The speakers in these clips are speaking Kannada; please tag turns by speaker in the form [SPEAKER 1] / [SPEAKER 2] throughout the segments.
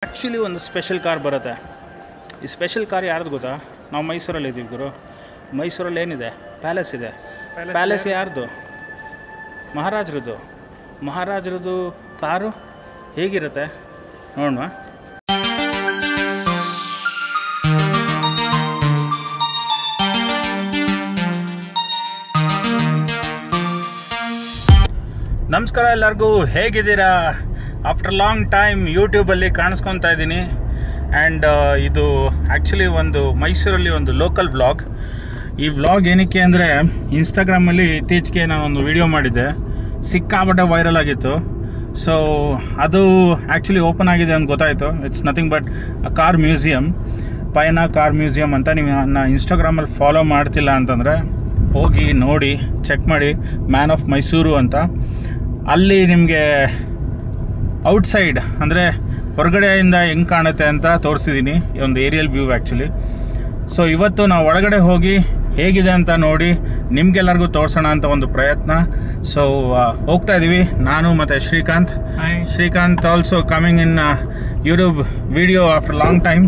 [SPEAKER 1] ಆ್ಯಕ್ಚುಲಿ ಒಂದು ಸ್ಪೆಷಲ್ ಕಾರ್ ಬರುತ್ತೆ. ಈ ಸ್ಪೆಷಲ್ ಕಾರ್ ಯಾರ್ದು ಗೊತ್ತಾ? ನಾವು ಮೈಸೂರಲ್ಲಿ ಇದ್ದೀವಿ ಗುರು. ಮೈಸೂರಲ್ಲಿ ಏನಿದೆ? ಪ್ಯಾಲೇಸ್ ಇದೆ. ಪ್ಯಾಲೇಸ್ ಯಾರ್ದು? ಮಹಾರಾಜರದ್ದು. ಮಹಾರಾಜರದ್ದು ಕಾರು ಹೇಗಿರುತ್ತೆ ನೋಡೋಣ. ನಮಸ್ಕಾರ ಎಲ್ಲರಿಗೂ, ಹೇಗಿದ್ದೀರಾ? ಆಫ್ಟರ್ ಲಾಂಗ್ ಟೈಮ್ ಯೂಟ್ಯೂಬಲ್ಲಿ ಕಾಣಿಸ್ಕೊತಾ ಇದ್ದೀನಿ. ಆ್ಯಂಡ್ ಇದು ಆ್ಯಕ್ಚುಲಿ ಒಂದು ಮೈಸೂರಲ್ಲಿ ಒಂದು ಲೋಕಲ್ ವ್ಲಾಗ್. ಈ ವ್ಲಾಗ್ ಏನಕ್ಕೆ ಅಂದರೆ, ಇನ್ಸ್ಟಾಗ್ರಾಮಲ್ಲಿ ಇತ್ತೀಚೆಗೆ ನಾನೊಂದು ವಿಡಿಯೋ ಮಾಡಿದ್ದೆ, ಸಿಕ್ಕಾಪಟ್ಟೆ ವೈರಲ್ ಆಗಿತ್ತು. ಸೊ ಅದು ಆ್ಯಕ್ಚುಲಿ ಓಪನ್ ಆಗಿದೆ ಅಂತ ಗೊತ್ತಾಯಿತು. It's nothing but a car museum, ಪಯಣ ಕಾರ್ ಮ್ಯೂಸಿಯಮ್ ಅಂತ. ನೀವು ನನ್ನ ಇನ್ಸ್ಟಾಗ್ರಾಮಲ್ಲಿ ಫಾಲೋ ಮಾಡ್ತಿಲ್ಲ ಅಂತಂದರೆ ಹೋಗಿ ನೋಡಿ, ಚೆಕ್ ಮಾಡಿ, ಮ್ಯಾನ್ ಆಫ್ ಮೈಸೂರು ಅಂತ. ಅಲ್ಲಿ ನಿಮಗೆ ಔಟ್ಸೈಡ್ ಅಂದರೆ ಹೊರಗಡೆಯಿಂದ ಹೆಂಗೆ ಕಾಣುತ್ತೆ ಅಂತ ತೋರಿಸಿದ್ದೀನಿ, ಒಂದು ಏರಿಯಲ್ ವ್ಯೂ ಆ್ಯಕ್ಚುಲಿ. ಸೊ ಇವತ್ತು ನಾವು ಒಳಗಡೆ ಹೋಗಿ ಹೇಗಿದೆ ಅಂತ ನೋಡಿ ನಿಮಗೆಲ್ಲರಿಗೂ ತೋರಿಸೋಣ ಅಂತ ಒಂದು ಪ್ರಯತ್ನ. ಸೊ ಹೋಗ್ತಾ ಇದ್ದೀವಿ ನಾನು ಮತ್ತು Srikanth. Srikanth also coming in YouTube video after long time.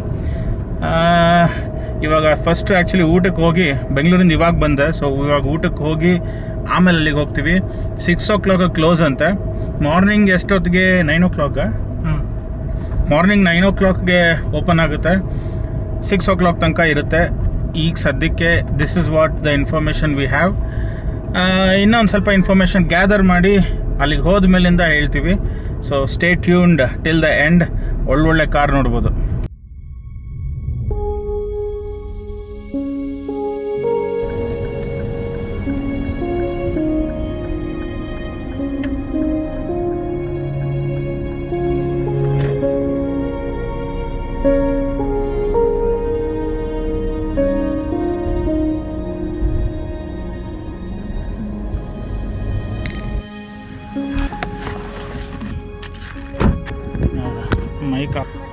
[SPEAKER 1] ಇವಾಗ ಫಸ್ಟ್ ಆ್ಯಕ್ಚುಲಿ ಊಟಕ್ಕೆ ಹೋಗಿ, ಬೆಂಗಳೂರಿಂದ ಇವಾಗ ಬಂದೆ. ಸೊ ಇವಾಗ ಊಟಕ್ಕೆ ಹೋಗಿ ಆಮೇಲೆ ಅಲ್ಲಿಗೆ ಹೋಗ್ತೀವಿ. 6 o'clock ಕ್ಲೋಸ್ ಅಂತೆ. ಮಾರ್ನಿಂಗ್ ಎಷ್ಟೊತ್ತಿಗೆ? 9 o'clock. ಮಾರ್ನಿಂಗ್ 9 o'clockಗೆ ಓಪನ್ ಆಗುತ್ತೆ, 6 o'clock ತನಕ ಇರುತ್ತೆ. ಈಗ ಸದ್ಯಕ್ಕೆ this is what the information we have. ಇನ್ನೊಂದು ಸ್ವಲ್ಪ ಇನ್ಫಾರ್ಮೇಷನ್ ಗ್ಯಾದರ್ ಮಾಡಿ ಅಲ್ಲಿಗೆ ಹೋದ ಮೇಲಿಂದ ಹೇಳ್ತೀವಿ. So stay tuned till the end. ಒಳ್ಳೊಳ್ಳೆ ಕಾರ್ ನೋಡ್ಬೋದು.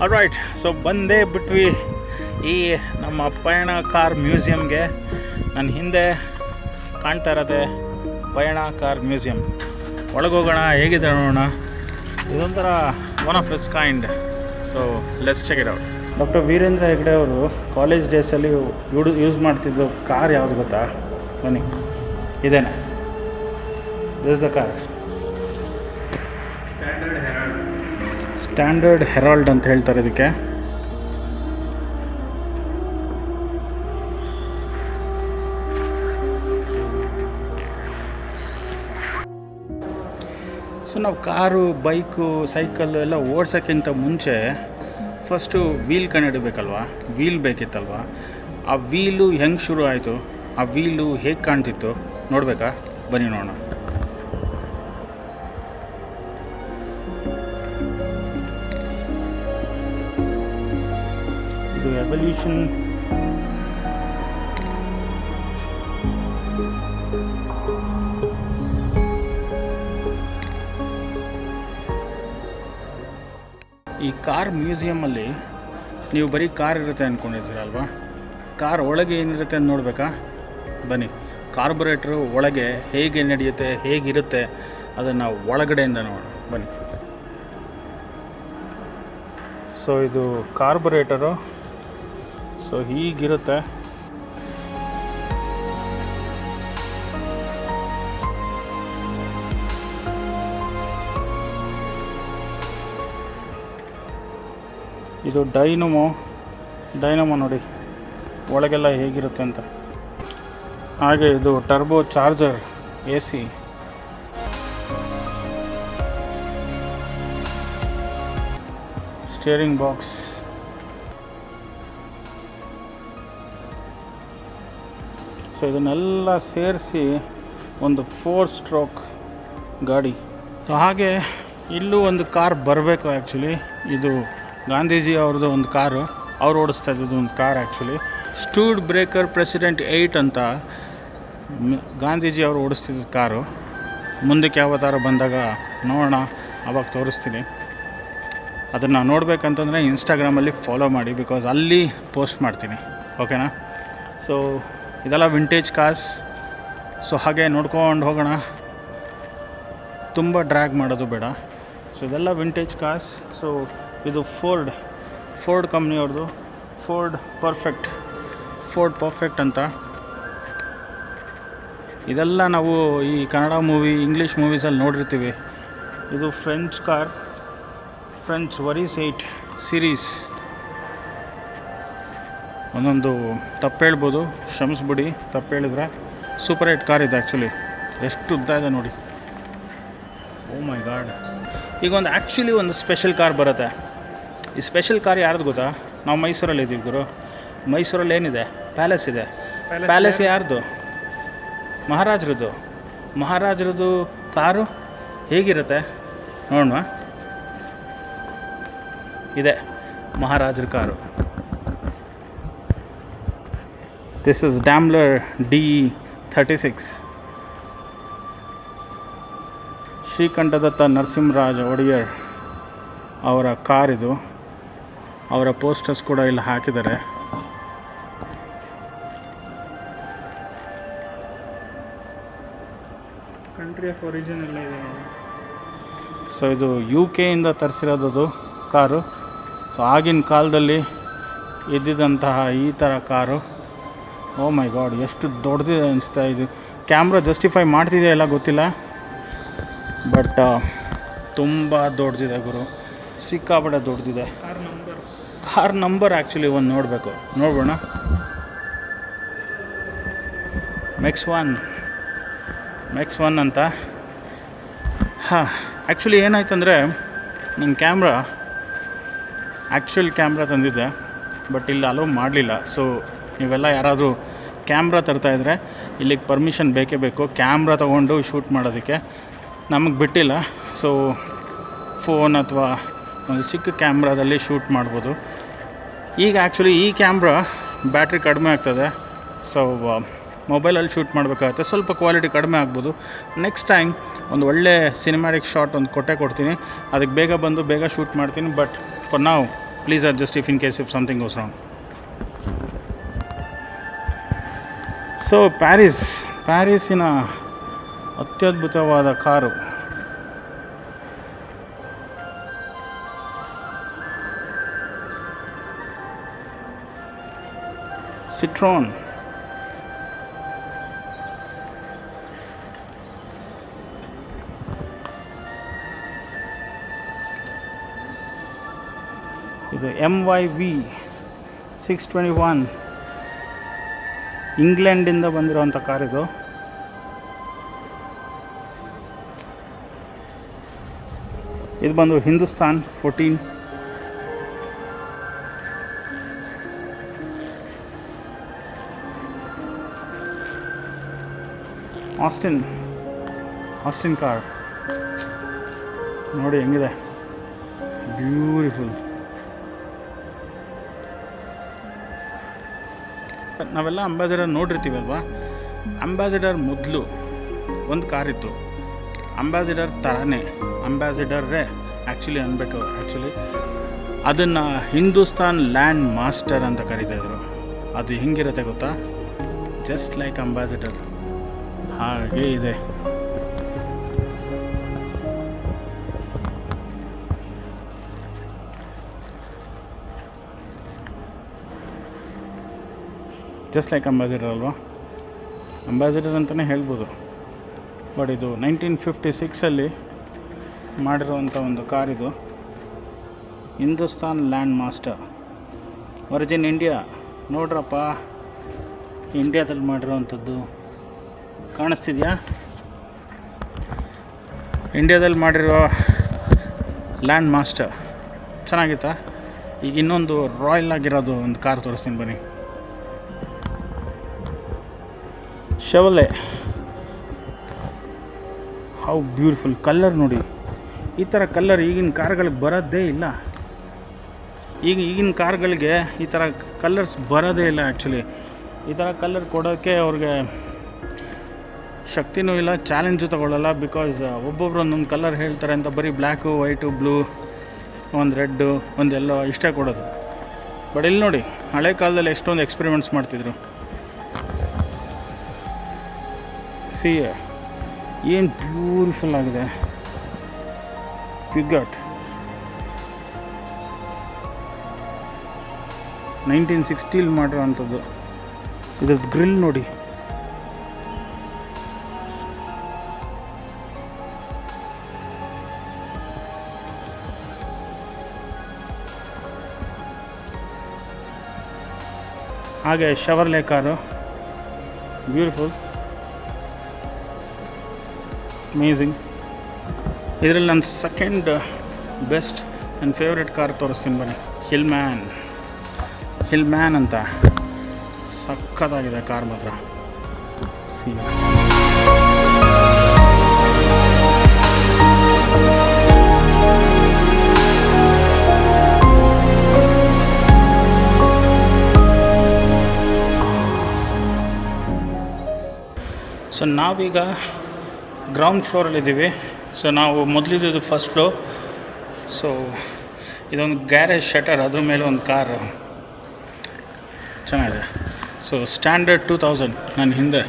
[SPEAKER 1] ಆಲ್ರೈಟ್, ಸೊ ಬಂದೇ ಬಿಟ್ವಿ ಈ ನಮ್ಮ ಪಯಣ ಕಾರ್ ಮ್ಯೂಸಿಯಮ್ಗೆ. ನನ್ನ ಹಿಂದೆ ಕಾಣ್ತಾ ಇರೋದೆ ಪಯಣ ಕಾರ್ ಮ್ಯೂಸಿಯಮ್. ಒಳಗೋಗೋಣ, ಹೇಗಿದೆ ನೋಡೋಣ. ಇದೊಂಥರ one of its kind. So let's check it out. Doctor Veerendra Hegde ಅವರು ಕಾಲೇಜ್ ಡೇಸಲ್ಲಿ ಯೂಸ್ ಮಾಡ್ತಿದ್ದು ಕಾರ್ ಯಾವುದು ಗೊತ್ತಾ? ಬನ್ನಿ, ಇದೇನೆ. This is the car, Standard Herald ಅಂತ ಹೇಳ್ತಾರೆ ಇದಕ್ಕೆ. ಸೊ ನಾವು ಕಾರು, ಬೈಕು, ಸೈಕಲ್ಲು ಎಲ್ಲ ಓಡ್ಸೋಕ್ಕಿಂತ ಮುಂಚೆ ಫಸ್ಟು ವೀಲ್ ಕಂಡುಹಿಡಬೇಕಲ್ವ. ವೀಲ್ ಬೇಕಿತ್ತಲ್ವ. ಆ ವೀಲು ಹೆಂಗೆ ಶುರು ಆಯಿತು, ಆ ವೀಲು ಹೇಗೆ ಕಾಣ್ತಿತ್ತು ನೋಡಬೇಕಾ? ಬನ್ನಿ ನೋಡೋಣ. ಇದು ಎವಲ್ಯೂಷನ್. ಈ ಕಾರ್ ಮ್ಯೂಸಿಯಮಲ್ಲಿ ನೀವು ಬರೀ ಕಾರ್ ಇರುತ್ತೆ ಅಂದ್ಕೊಂಡಿದ್ದೀರಲ್ವ. ಕಾರ್ ಒಳಗೆ ಏನಿರುತ್ತೆ ಅಂತ ನೋಡಬೇಕಾ? ಬನ್ನಿ. ಕಾರ್ಬೊರೇಟ್ರು ಒಳಗೆ ಹೇಗೆ ನಡೆಯುತ್ತೆ, ಹೇಗಿರುತ್ತೆ ಅದನ್ನು ಒಳಗಡೆಯಿಂದ ನೋಡೋಣ. ಬನ್ನಿ. ಸೊ ಇದು ಕಾರ್ಬೊರೇಟರು. ಸೊ ಹೀಗಿರುತ್ತೆ. ಇದು ಡೈನಮೋ ನೋಡಿ ಒಳಗೆಲ್ಲ ಹೇಗಿರುತ್ತೆ ಅಂತ. ಹಾಗೆ ಇದು turbo charger, AC. Steering box. So ಇದನ್ನೆಲ್ಲ ಸೇರಿಸಿ ಒಂದು 4 stroke ಗಾಡಿ. ಸೊ ಹಾಗೆ ಇಲ್ಲೂ ಒಂದು ಕಾರ್ ಬರಬೇಕು ಆ್ಯಕ್ಚುಲಿ. ಇದು ಗಾಂಧೀಜಿ ಅವ್ರದ್ದು ಒಂದು ಕಾರು, ಅವ್ರು ಓಡಿಸ್ತಾ ಇದ್ದದ್ದು ಒಂದು car actually. Stood breaker president 8 ಅಂತ ಗಾಂಧೀಜಿ ಅವರು ಓಡಿಸ್ತಿದ್ದ ಕಾರು. ಮುಂದಕ್ಕೆ ಯಾವ ಥರ ಬಂದಾಗ ನೋಡೋಣ, ಆವಾಗ ತೋರಿಸ್ತೀನಿ. ಅದನ್ನು ನೋಡಬೇಕಂತಂದರೆ ಇನ್ಸ್ಟಾಗ್ರಾಮಲ್ಲಿ ಫಾಲೋ ಮಾಡಿ, ಬಿಕಾಸ್ ಅಲ್ಲಿ ಪೋಸ್ಟ್ ಮಾಡ್ತೀನಿ, ಓಕೆನಾ? ಸೊ ಇದೆಲ್ಲ ವಿಂಟೇಜ್ ಕಾರ್ಸ್. ಸೊ ಹಾಗೆ ನೋಡ್ಕೊಂಡು ಹೋಗೋಣ, ತುಂಬ ಡ್ರ್ಯಾಗ್ ಮಾಡೋದು ಬೇಡ. ಸೊ ಇದೆಲ್ಲ ವಿಂಟೇಜ್ ಕಾರ್ಸ್. ಸೊ ಇದು ಫೋರ್ಡ್ ಫೋರ್ಡ್ ಕಂಪ್ನಿಯವ್ರದ್ದು, ಫೋರ್ಡ್ ಪರ್ಫೆಕ್ಟ್ ಅಂತ. ಇದೆಲ್ಲ ನಾವು ಈ ಕನ್ನಡ ಮೂವಿ, ಇಂಗ್ಲೀಷ್ ಮೂವೀಸಲ್ಲಿ ನೋಡಿರ್ತೀವಿ. ಇದು French car, French worries 8 series. ಒಂದೊಂದು ತಪ್ಪು ಹೇಳ್ಬೋದು, ಕ್ಷಮಿಸ್ಬಿಡಿ ತಪ್ಪು ಹೇಳಿದ್ರೆ. ಸೂಪರ್ 8 ಕಾರ್ ಇದೆ ಆ್ಯಕ್ಚುಲಿ. ಎಷ್ಟು ಉದ್ದ ಇದೆ ನೋಡಿ. ಓ ಮೈ ಗಾಡ್. ಈಗ ಆ್ಯಕ್ಚುಲಿ ಒಂದು ಸ್ಪೆಷಲ್ ಕಾರ್ ಬರುತ್ತೆ. ಈ ಸ್ಪೆಷಲ್ ಕಾರ್ ಯಾರ್ದು ಗೊತ್ತಾ? ನಾವು ಮೈಸೂರಲ್ಲಿ ಇದ್ದೀವಿ ಗುರು. ಮೈಸೂರಲ್ಲಿ ಏನಿದೆ? ಪ್ಯಾಲೇಸ್ ಇದೆ. ಪ್ಯಾಲೇಸ್ ಯಾರ್ದು? ಮಹಾರಾಜರದ್ದು ಕಾರು ಹೇಗಿರುತ್ತೆ ನೋಡೋಣ. ಇದೆ ಮಹಾರಾಜರ car. This is Daimler D36. Srikantadatta Narasimharaja Wodeyar ಅವರ ಕಾರಿದು. ಅವರ ಪೋಸ್ಟರ್ಸ್ ಕೂಡ ಇಲ್ಲಿ ಹಾಕಿದ್ದಾರೆ. ಕಂಟ್ರಿ ಆಫ್ ಒರಿಜಿನ್ ಎಲ್ಲ ಇದೆ. ಸೊ ಇದು UK ಇಂದ ತರಿಸಿರೋದು ಕಾರು. ಸೊ ಆಗಿನ ಕಾಲದಲ್ಲಿ ಇದ್ದಿದ್ದಂತಹ ಈ ಥರ ಕಾರು. ಓ ಮೈ ಗಾಡ್, ಎಷ್ಟು ದೊಡ್ಡದಿದೆ ಅನಿಸ್ತಾ. ಇದು ಕ್ಯಾಮ್ರಾ ಜಸ್ಟಿಫೈ ಮಾಡ್ತಿದೆಯಾ ಇಲ್ಲ ಗೊತ್ತಿಲ್ಲ, ಬಟ್ ತುಂಬ ದೊಡ್ಡದಿದೆ ಗುರು, ಸಿಕ್ಕಾಪಟ್ಟೆ ದೊಡ್ಡದಿದೆ. ಕಾರ್ ನಂಬರ್ ಆ್ಯಕ್ಚುಲಿ ಒಂದು ನೋಡೋಣ. ಮೆಕ್ಸ್ ಒನ್ ಅಂತ. ಹಾಂ, ಆ್ಯಕ್ಚುಲಿ ಏನಾಯ್ತಂದರೆ ನನ್ನ ಆ್ಯಕ್ಚುಯಲ್ ಕ್ಯಾಮ್ರಾ ತಂದಿದ್ದೆ, ಬಟ್ ಇಲ್ಲಿ ಅಲೋ ಮಾಡಲಿಲ್ಲ. ಸೊ ನೀವೆಲ್ಲ ಯಾರಾದರೂ ಕ್ಯಾಮ್ರಾ ತರ್ತಾಯಿದ್ರೆ ಇಲ್ಲಿಗೆ ಪರ್ಮಿಷನ್ ಬೇಕೇ ಬೇಕು, ಕ್ಯಾಮ್ರಾ ತೊಗೊಂಡು ಶೂಟ್ ಮಾಡೋದಕ್ಕೆ. ನಮಗೆ ಬಿಟ್ಟಿಲ್ಲ. ಸೊ ಫೋನ್ ಅಥವಾ ಒಂದು ಚಿಕ್ಕ ಕ್ಯಾಮ್ರಾದಲ್ಲಿ ಶೂಟ್ ಮಾಡ್ಬೋದು. ಈಗ ಆ್ಯಕ್ಚುಲಿ ಈ ಕ್ಯಾಮ್ರಾ ಬ್ಯಾಟ್ರಿ ಕಡಿಮೆ ಆಗ್ತದೆ. ಸೊ ಮೊಬೈಲಲ್ಲಿ ಶೂಟ್ ಮಾಡಬೇಕಾಗತ್ತೆ, ಸ್ವಲ್ಪ ಕ್ವಾಲಿಟಿ ಕಡಿಮೆ ಆಗ್ಬೋದು. ನೆಕ್ಸ್ಟ್ ಟೈಮ್ ಒಂದು ಒಳ್ಳೆ ಸಿನಿಮ್ಯಾಟಿಕ್ ಶಾಟ್ ಒಂದು ಕೊಡ್ತೀನಿ, ಅದಕ್ಕೆ ಬೇಗ ಶೂಟ್ ಮಾಡ್ತೀನಿ. But for now please adjust if in case if something goes wrong. So ಪ್ಯಾರಿಸ್ಸಿನ ಅತ್ಯದ್ಭುತವಾದ ಕಾರು. ಸಿಟ್ರೋನ್. ಇದು MYV 621 ಇಂಗ್ಲೆಂಡಿಂದ ಬಂದಿರೋವಂಥ ಕಾರಿದು. ಇದು ಬಂದು ಹಿಂದೂಸ್ತಾನ್ 14. ಆಸ್ಟಿನ್ ಕಾರ್ ನೋಡಿ ಹೆಂಗಿದೆ, ಬ್ಯೂಟಿಫುಲ್. ನಾವೆಲ್ಲ ಅಂಬಾಸಿಡರ್ ನೋಡಿರ್ತೀವಲ್ವ. ಅಂಬಾಸಿಡರ್ ಮೊದಲು ಒಂದು ಕಾರಿತ್ತು, ಅಂಬಾಸಿಡರ್ ಥರನೇ, ಅಂಬಾಸಿಡರೇ ಆ್ಯಕ್ಚುಲಿ ಅನ್ಬೇಕು. ಆ್ಯಕ್ಚುಲಿ ಅದನ್ನು ಹಿಂದೂಸ್ತಾನ್ ಲ್ಯಾಂಡ್ ಮಾಸ್ಟರ್ ಅಂತ ಕರೀತಾಯಿದ್ರು. ಅದು ಹೆಂಗಿರುತ್ತೆ ಗೊತ್ತಾ? ಜಸ್ಟ್ ಲೈಕ್ ಅಂಬಾಸಿಡರ್ ಹಾಗೆ ಇದೆ. ಜಸ್ಟ್ ಲೈಕ್ ಅಂಬಾಸಿಡರ್ ಅಲ್ವಾ? ಅಂಬಾಸಿಡರ್ ಅಂತಲೇ ಹೇಳ್ಬೋದು. ಬಟ್ ಇದು 1956 ಮಾಡಿರೋವಂಥ ಒಂದು ಕಾರಿದು. Hindustan Land Master, origin India. ನೋಡ್ರಪ್ಪ, ಇಂಡಿಯಾದಲ್ಲಿ ಮಾಡಿರೋವಂಥದ್ದು ಕಾಣಿಸ್ತಿದೆಯಾ? ಇಂಡಿಯಾದಲ್ಲಿ ಮಾಡಿರೋ ಲ್ಯಾಂಡ್ ಮಾಸ್ಟರ್ ಚೆನ್ನಾಗಿತ್ತಾ? ಈಗ ಇನ್ನೊಂದು ರಾಯಲ್ ಆಗಿರೋದು ಒಂದು ಕಾರ್ ತೋರಿಸ್ತೀನಿ ಬನ್ನಿ. ಶೆವಲೆ. ಹೌ ಬ್ಯೂಟಿಫುಲ್ ಕಲರ್ ನೋಡಿ. ಈ ಥರ ಕಲರ್ ಈಗಿನ ಕಾರ್ಗಳಿಗೆ ಬರೋದೇ ಇಲ್ಲ. ಈಗಿನ ಕಾರ್ಗಳಿಗೆ ಈ ಥರ ಕಲರ್ಸ್ ಬರೋದೇ ಇಲ್ಲ. ಆ್ಯಕ್ಚುಲಿ ಈ ಥರ ಕಲರ್ ಕೊಡೋಕ್ಕೆ ಅವ್ರಿಗೆ ಶಕ್ತಿನೂ ಇಲ್ಲ, ಚಾಲೆಂಜು ತೊಗೊಳ್ಳಲ್ಲ. ಬಿಕಾಸ್ ಒಬ್ಬೊಬ್ರು ಒಂದೊಂದು ಕಲರ್ ಹೇಳ್ತಾರೆ ಅಂತ ಬರೀ ಬ್ಲ್ಯಾಕು, ವೈಟು, ಬ್ಲೂ, ಒಂದು ರೆಡ್ಡು, ಒಂದು ಎಲ್ಲೋ ಇಷ್ಟೇ ಕೊಡೋದು. ಬಟ್ ಇಲ್ಲಿ ನೋಡಿ, ಹಳೆ ಕಾಲದಲ್ಲಿ ಎಷ್ಟೊಂದು ಎಕ್ಸ್ಪೆರಿಮೆಂಟ್ಸ್ ಮಾಡ್ತಿದ್ರು. ಸಿ ಏನು ಬ್ಯೂಟಿಫುಲ್ ಆಗಿದೆ. ಪಿಗಟ್ 1960 ಮಾಡಿರೋ ಅಂಥದ್ದು. ಇದ್ರದ್ದು ಗ್ರಿಲ್ ನೋಡಿ. ಹಾಗೆ ಶವರ್ಲೆ ಕಾರು, ಬ್ಯೂಟಿಫುಲ್, ಅಮೇಝಿಂಗ್. ಇದರಲ್ಲಿ ನನ್ನ ಸೆಕೆಂಡ್ ಬೆಸ್ಟ್ ನನ್ನ ಫೇವ್ರೆಟ್ ಕಾರ್ ತೋರಿಸ್ತೀನಿ ಬನ್ನಿ. ಹಿಲ್ಮ್ಯಾನ್ ಅಂತ ಸಕ್ಕತ್ತಾಗಿದೆ ಕಾರ್ ಮಾತ್ರ. ಸಿ ಸೊ ನಾವೀಗ ಗ್ರೌಂಡ್ ಫ್ಲೋರಲ್ಲಿದ್ದೀವಿ. ಸೊ ನಾವು ಮೊದಲಿದ್ದು ಫಸ್ಟ್ ಫ್ಲೋರ್. ಸೊ ಇದೊಂದು ಗ್ಯಾರೇಜ್ ಶಟರ್, ಅದ್ರ ಮೇಲೆ ಒಂದು ಕಾರ್ ಚೆನ್ನಾಗಿದೆ. ಸೊ ಸ್ಟ್ಯಾಂಡರ್ಡ್ 2000 ನನ್ನ ಹಿಂದೆ.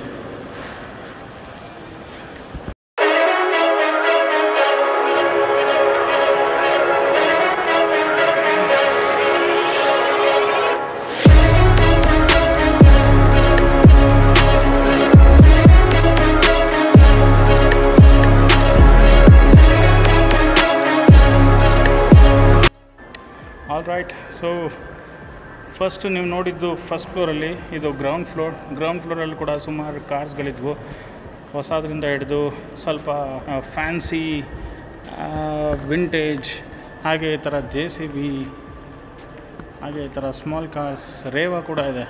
[SPEAKER 1] All right. ಸೊ ಫಸ್ಟ್ ನೀವು ನೋಡಿದ್ದು ಫಸ್ಟ್ ಫ್ಲೋರಲ್ಲಿ, ಇದು ಗ್ರೌಂಡ್ ಫ್ಲೋರಲ್ಲಿ ಕೂಡ ಸುಮಾರು ಕಾರ್ಸ್ಗಳಿದ್ವು, ಹೊಸದ್ರಿಂದ ಹಿಡಿದು ಸ್ವಲ್ಪ ಫ್ಯಾನ್ಸಿ, ವಿಂಟೇಜ್, ಹಾಗೆ ಈ ಥರ JCB, ಹಾಗೆ ಈ ಥರ ಸ್ಮಾಲ್ ಕಾರ್ಸ್, ರೇವಾ ಕೂಡ ಇದೆ.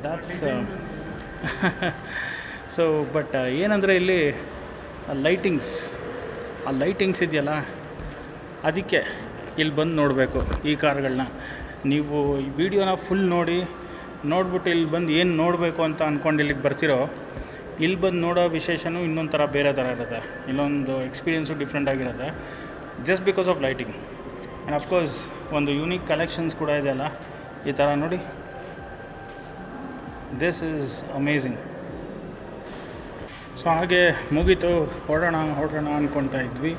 [SPEAKER 1] ದ್ಯಾಟ್ಸ್ ಸೊ ಬಟ್ ಏನಂದರೆ ಇಲ್ಲಿ ಲೈಟಿಂಗ್ಸ್ ಇದೆಯಲ್ಲ, ಅದಕ್ಕೆ ಇಲ್ಲಿ ಬಂದು ನೋಡಬೇಕು ಈ ಕಾರ್ಗಳನ್ನ. ನೀವು ಈ ವಿಡಿಯೋನ ಫುಲ್ ನೋಡ್ಬಿಟ್ಟು ಇಲ್ಲಿ ಬಂದು ಏನು ನೋಡಬೇಕು ಅಂತ ಅಂದ್ಕೊಂಡು ಇಲ್ಲಿಗೆ ಬರ್ತಿರೋ, ಇಲ್ಲಿ ಬಂದು ನೋಡೋ ವಿಶೇಷನೂ ಇನ್ನೊಂದು ಥರ ಬೇರೆ ಥರ ಇರುತ್ತೆ. ಇಲ್ಲೊಂದು ಎಕ್ಸ್ಪೀರಿಯೆನ್ಸು ಡಿಫ್ರೆಂಟ್ ಆಗಿರುತ್ತೆ, just because of lighting. And of course ಒಂದು ಯೂನಿಕ್ ಕಲೆಕ್ಷನ್ಸ್ ಕೂಡ ಇದೆಯಲ್ಲ ಈ ಥರ ನೋಡಿ. This is amazing. ಸೊ ಹಾಗೆ ಮುಗೀತು, ಹೊರಡೋಣ ಅಂದ್ಕೊಳ್ತಾ ಇದ್ವಿ.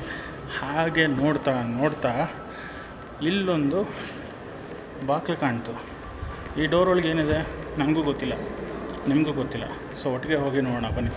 [SPEAKER 1] ಹಾಗೆ ನೋಡ್ತಾ ಇಲ್ಲೊಂದು ಬಾಗಿಲು ಕಾಣ್ತು. ಈ ಡೋರ್ ಒಳಗೆ ಏನಿದೆ ನನಗೂ ಗೊತ್ತಿಲ್ಲ, ನಿಮಗೂ ಗೊತ್ತಿಲ್ಲ. ಸೊ ಒಟ್ಟಿಗೆ ಹೋಗಿ ನೋಡೋಣ ಬನ್ನಿ.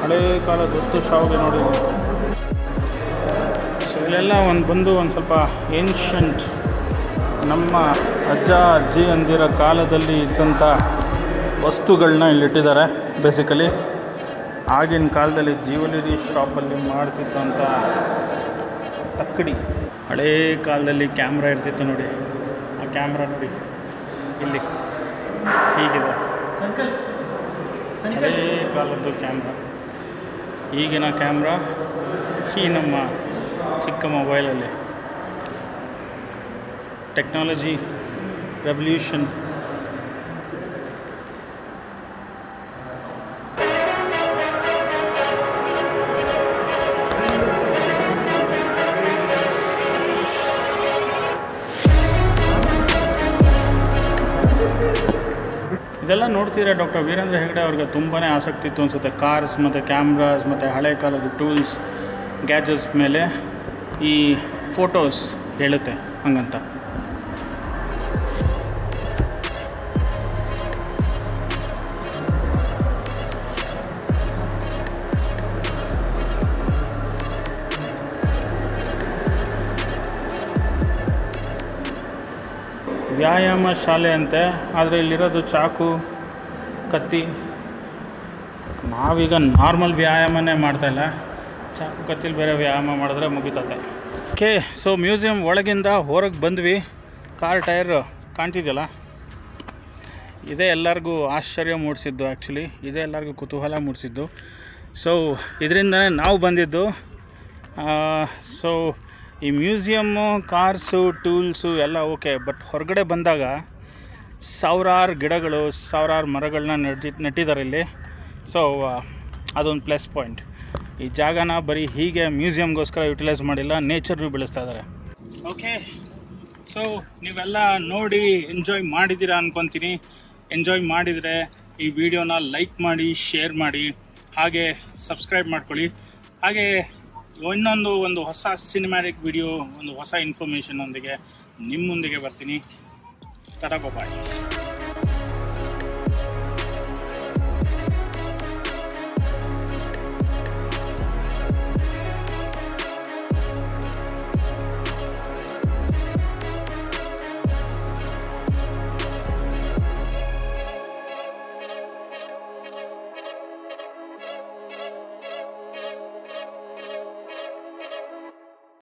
[SPEAKER 1] ಹಳೇ ಕಾಲದ ಹೊತ್ತು ಶಾವಿಗೆ ನೋಡಿ. ಸೊ ಇಲ್ಲೆಲ್ಲ ಒಂದು ಸ್ವಲ್ಪ ಏನ್ಷಂಟ್, ನಮ್ಮ ಅಜ್ಜ ಅಜ್ಜಿ ಅಂದಿರೋ ಕಾಲದಲ್ಲಿ ಇದ್ದಂಥ ವಸ್ತುಗಳನ್ನ ಇಲ್ಲಿಟ್ಟಿದ್ದಾರೆ. ಬೇಸಿಕಲಿ ಆಗಿನ ಕಾಲದಲ್ಲಿ ಜ್ಯುವೆಲರಿ ಶಾಪಲ್ಲಿ ಮಾಡ್ತಿದ್ದಂಥ ತಕ್ಕಡಿ. ಹಳೇ ಕಾಲದಲ್ಲಿ ಕ್ಯಾಮ್ರಾ ಇರ್ತಿತ್ತು ನೋಡಿ, ಆ ಕ್ಯಾಮ್ರಾ ನೋಡಿ ಇಲ್ಲಿ ಹೀಗಿದೆ. ಹಳೇ ಕಾಲದ್ದು ಕ್ಯಾಮ್ರಾ, ಈಗಿನ ಕ್ಯಾಮ್ರಾ ಈ ನಮ್ಮ ಚಿಕ್ಕ ಮೊಬೈಲಲ್ಲಿ. Technology revolution. ಇದೆಲ್ಲ ನೋಡ್ತಿದ್ರೆ ಡಾಕ್ಟರ್ ವೀರೇಂದ್ರ ಹೆಗ್ಡೆ ಅವ್ರಿಗೆ ತುಂಬಾ ಆಸಕ್ತಿ ಇತ್ತು ಅನಿಸುತ್ತೆ. ಕಾರ್ಸ್ ಮತ್ತು ಕ್ಯಾಮ್ರಾಸ್ ಮತ್ತು ಹಳೆ ಕಾಲದ ಟೂಲ್ಸ್, ಗ್ಯಾಜೆಟ್ಸ್ ಮೇಲೆ ಈ ಫೋಟೋಸ್ ಹೇಳುತ್ತೆ ಹಂಗಂತ. ವ್ಯಾಯಾಮ ಶಾಲೆ ಅಂತೆ, ಆದರೆ ಇಲ್ಲಿರೋದು ಚಾಕು ಕತ್ತಿ. ನಾವೀಗ ನಾರ್ಮಲ್ ವ್ಯಾಯಾಮನೇ ಮಾಡ್ತಾಯಿಲ್ಲ, ಚಾಕು ಕತ್ತಿಲಿ ಬೇರೆ ವ್ಯಾಯಾಮ ಮಾಡಿದ್ರೆ ಮುಗಿತತೆ. ಓಕೆ, ಸೊ ಮ್ಯೂಸಿಯಂ ಒಳಗಿಂದ ಹೊರಗೆ ಬಂದ್ವಿ. ಕಾರ್ ಟೈರ್ ಕಾಣ್ತಿದೆಯಲ್ಲ, ಇದೇ ಎಲ್ಲರಿಗೂ ಆಶ್ಚರ್ಯ ಮೂಡಿಸಿದ್ದು. ಆ್ಯಕ್ಚುಲಿ ಇದೇ ಎಲ್ಲರಿಗೂ ಕುತೂಹಲ ಮೂಡಿಸಿದ್ದು. ಸೊ ಇದರಿಂದನೇ ನಾವು ಬಂದಿದ್ದು. ಸೊ ಈ ಮ್ಯೂಸಿಯಮ್ಮು, ಕಾರ್ಸು, ಟೂಲ್ಸು ಎಲ್ಲ ಓಕೆ, ಬಟ್ ಹೊರಗಡೆ ಬಂದಾಗ ಸಾವಿರಾರು ಗಿಡಗಳು, ಸಾವಿರಾರು ಮರಗಳನ್ನ ನೆಟ್ಟಿದ್ದಾರೆ ಇಲ್ಲಿ. ಸೊ ಅದೊಂದು ಪ್ಲಸ್ ಪಾಯಿಂಟ್. ಈ ಜಾಗನ ಬರೀ ಹೀಗೆ ಮ್ಯೂಸಿಯಮ್ಗೋಸ್ಕರ ಯುಟಿಲೈಸ್ ಮಾಡಿಲ್ಲ, ನೇಚರ್ನು ಬೆಳೆಸ್ತಾ ಇದ್ದಾರೆ. ಓಕೆ, ಸೊ ನೀವೆಲ್ಲ ನೋಡಿ ಎಂಜಾಯ್ ಮಾಡಿದ್ದೀರಾ ಅಂದ್ಕೊತೀನಿ. ಎಂಜಾಯ್ ಮಾಡಿದರೆ ಈ ವಿಡಿಯೋನ ಲೈಕ್ ಮಾಡಿ, ಶೇರ್ ಮಾಡಿ, ಹಾಗೆ ಸಬ್ಸ್ಕ್ರೈಬ್ ಮಾಡ್ಕೊಳ್ಳಿ. ಹಾಗೆ ಒಂದು ಹೊಸ ಸಿನಿಮ್ಯಾಟಿಕ್ ವಿಡಿಯೋ, ಒಂದು ಹೊಸ ಇನ್ಫಾರ್ಮೇಷನ್ ಒಂದಿಗೆ ನಿಮ್ಮ ಮುಂದಿಗೆ ಬರ್ತೀನಿ. ಟಾಟಾ ಬಾಯ್.